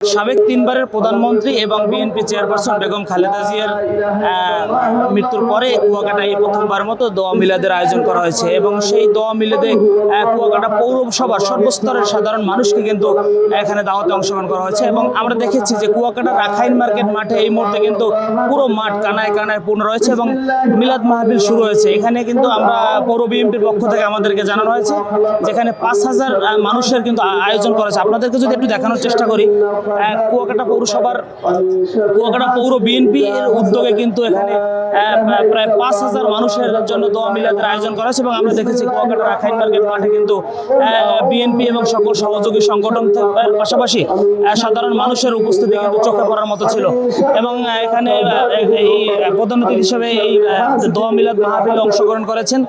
সাবেক তিনবারের প্রধানমন্ত্রী এবং বিএনপি চেয়ারপারসন বেগম খালেদা জিয়ার মৃত্যুর পরে কুয়াকাটা এই প্রথমবার মতো দোয়া মিলাদের আয়োজন করা হয়েছে এবং সেই দোয়া মিলাদে কুয়াকাটা পৌরসভার সর্বস্তরের সাধারণ মানুষকে কিন্তু এখানে দাওয়াতে অংশগ্রহণ করা হয়েছে এবং আমরা দেখেছি যে কুয়াকাটা রাখাইন মার্কেট মাঠে এই মুহূর্তে কিন্তু পুরো মাঠ কানায় কানায় পূর্ণ রয়েছে এবং মিলাদ মাহফিল শুরু হয়েছে। এখানে কিন্তু আমরা পৌর বিএনপির পক্ষ থেকে আমাদেরকে জানানো হয়েছে যেখানে 5,000 মানুষের কিন্তু আয়োজন করা হয়েছে। আপনাদেরকে যদি একটু দেখানোর চেষ্টা করি, কুয়াকাটা পৌরসভার কুয়াকাটা পৌর বিএনপির উদ্যোগে কিন্তু এখানে প্রায় 5,000 মানুষের জন্য দোয়া মিলাদের আয়োজন করা হয়েছে এবং আমরা দেখেছি কুয়াকাটা রাখাইন মার্কেট মাঠে কিন্তু বিএনপি এবং সকল সহযোগী সংগঠন পাশাপাশি সাধারণ মানুষের উপস্থিতি কিন্তু চোখে পড়ার মতো ছিল এবং এখানে এই প্রধান অতিথি হিসেবে এই দোয়া মিলাদ মাহফিলে অংশগ্রহণ করেছেন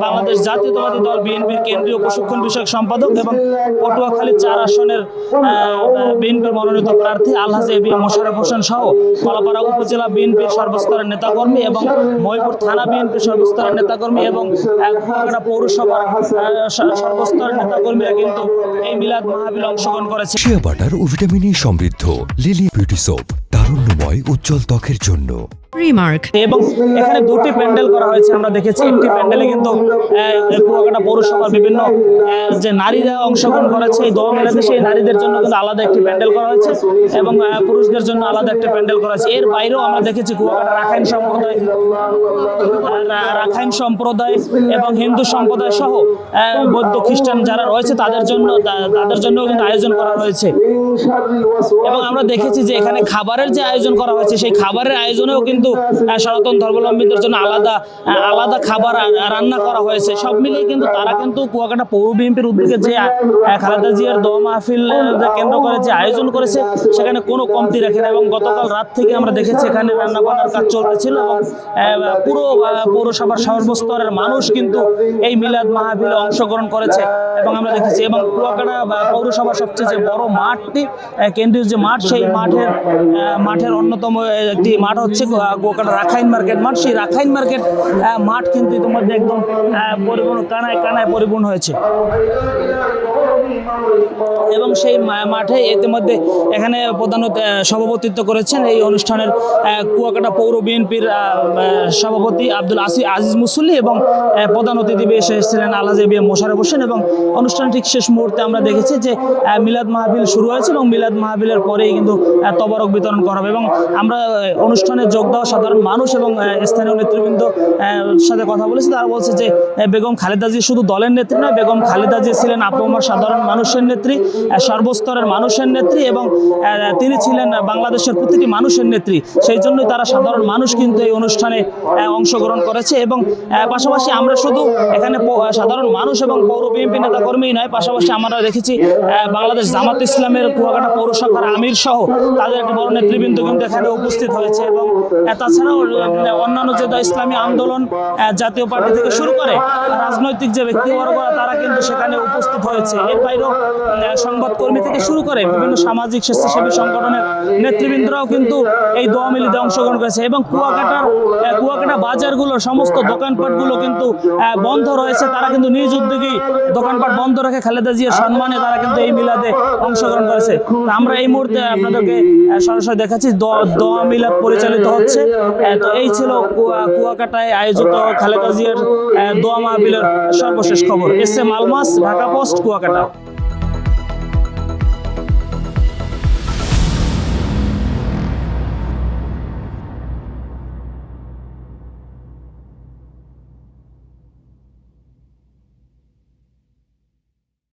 বাংলাদেশ জাতীয়তাবাদী দল বিএনপির কেন্দ্রীয় প্রশিক্ষণ বিষয়ক সম্পাদক এবং পটুয়াখালী 4 আসনের বিএনপির মনোনীত প্রার্থী আলহাজ A B M Mosharraf Hossain সহ কলাপাড়া উপজেলা বিএনপির সর্বস্তরের নেতাকর্মী এবং মহিপুর থানা বিএনপির সর্বস্তরের নেতাকর্মী এবং কুয়াকাটা পৌরসভার সর্বস্তরের নেতাকর্মীরা কিন্তু এই মিলাদ মাহফিলে অংশগ্রহণ করেছে। শিয়া বাটার ও ভিটামিনে সমৃদ্ধ লিলি বিউটি সোপ, তারুণ্যময় উজ্জ্বল ত্বকের জন্য। এবং এখানে দুটি প্যান্ডেল করা হয়েছে। আমরা দেখেছি একটি প্যান্ডেলে কিন্তু কুয়াকাটা পৌরসভার বিভিন্ন যে নারীরা অংশগ্রহণ করেছে এই দোয়া মিলাদে, সেই নারীদের জন্য কিন্তু আলাদা একটি প্যান্ডেল করা হয়েছে এবং পুরুষদের জন্য আলাদা একটা প্যান্ডেল করা হয়েছে। এর বাইরেও আমরা দেখেছি কুয়াকাটা রাখাইন সম্প্রদায় এবং হিন্দু সম্প্রদায় সহ বৌদ্ধ খ্রিস্টান যারা রয়েছে তাদের জন্য কিন্তু আয়োজন করা হয়েছে এবং আমরা দেখেছি যে এখানে খাবারের যে আয়োজন করা হয়েছে সেই খাবারের আয়োজনেও কিন্তু সনাতন ধর্মাবলম্বীদের জন্য আলাদা খাবার রান্না করা হয়েছে। সব মিলিয়ে কিন্তু তারা কিন্তু কুয়াকাটা পৌর বিএনপির উদ্যোগে যে খালেদা জিয়ার দোয়া মাহফিল কেন্দ্র করে যে আয়োজন করেছে সেখানে কোনো কমতি রাখে না এবং গতকাল রাত থেকে আমরা দেখেছি এখানে রান্নাবান্নার কাজ চলতেছিল এবং পুরো পৌরসভার সর্বস্তরের মানুষ কিন্তু এই মিলাদ মাহফিলে অংশগ্রহণ করেছে এবং আমরা দেখেছি এবং কুয়াকাটা পৌরসভার সবচেয়ে যে বড় মাঠটি কেন্দ্রীয় যে মাঠ, সেই মাঠের অন্যতম একটি মাঠ হচ্ছে কুয়াকাটা রাখাইন মার্কেট মাঠ। সেই রাখাইন মার্কেট মাঠ কিন্তু ইতিমধ্যে একদম পরিপূর্ণ কানায় কানায় পরিপূর্ণ হয়েছে এবং সেই মাঠে ইতিমধ্যে এখানে প্রধান সভাপতিত্ব করেছেন এই অনুষ্ঠানের কুয়াকাটা পৌর বিএনপির সভাপতি আব্দুল আজিজ মুসল্লি এবং প্রধান অতিথি এসেছিলেন আলহাজ A B M Mosharraf Hossain এবং অনুষ্ঠান ঠিক শেষ মুহূর্তে আমরা দেখেছি যে মিলাদ মাহফিল শুরু হয়েছে এবং মিলাদ মাহফিলের পরেই কিন্তু তবারক বিতরণ করা হবে এবং আমরা অনুষ্ঠানে যোগ দেওয়া সাধারণ মানুষ এবং স্থানীয় নেতৃবৃন্দ সাথে কথা বলেছি। তারা বলছে যে বেগম খালেদা জিয়া শুধু দলের নেত্রী নয়, বেগম খালেদা জিয়া ছিলেন আপামর সাধারণ মানুষের নেত্রী, সর্বস্তরের মানুষের নেত্রী এবং তিনি ছিলেন বাংলাদেশের প্রতিটি মানুষের নেত্রী। সেই জন্যই তারা সাধারণ মানুষ কিন্তু এই অনুষ্ঠানে অংশগ্রহণ করেছে এবং পাশাপাশি আমরা শুধু এখানে সাধারণ মানুষ এবং পৌর বিএনপি নেতাকর্মী নয়, পাশাপাশি আমরা দেখেছি বাংলাদেশ জামাত ইসলামের কুয়াকাটা পৌরসভার আমির সহ তাদের একটা বড় নেতৃবৃন্দ কিন্তু এখানে উপস্থিত হয়েছে এবং তাছাড়াও অন্যান্য যে ইসলামী আন্দোলন জাতীয় পার্টি থেকে শুরু করে রাজনৈতিক যে ব্যক্তিবর্গ তারা কিন্তু সেখানে উপস্থিত হয়েছে। এর বাইরেও সংবাদকর্মী থেকে শুরু করে বিভিন্ন সামাজিক স্বেচ্ছাসেবী সংগঠনের নেতৃবৃন্দরাও কিন্তু এই দোয়া মিলাদে অংশগ্রহণ করেছে এবং কুয়াকাটা বাজারগুলোর সমস্ত দোকানপাটগুলো কিন্তু বন্ধ রয়েছে। তারা কিন্তু নিজ উদ্যোগেই দোকানপাট বন্ধ রেখে খালেদা জিয়ার সম্মানে তারা কিন্তু এই মিলাদে অংশগ্রহণ করেছে। আমরা এই মুহূর্তে আপনাদেরকে সরাসরি দেখাচ্ছি দোয়া মিলাদ পরিচালিত হচ্ছে। তো এই ছিল কুয়াকাটায় আয়োজিত খালেদা জিয়ার দোয়া মাহফিলের সর্বশেষ খবর। S M Almas, Dhaka Post, Kuakata.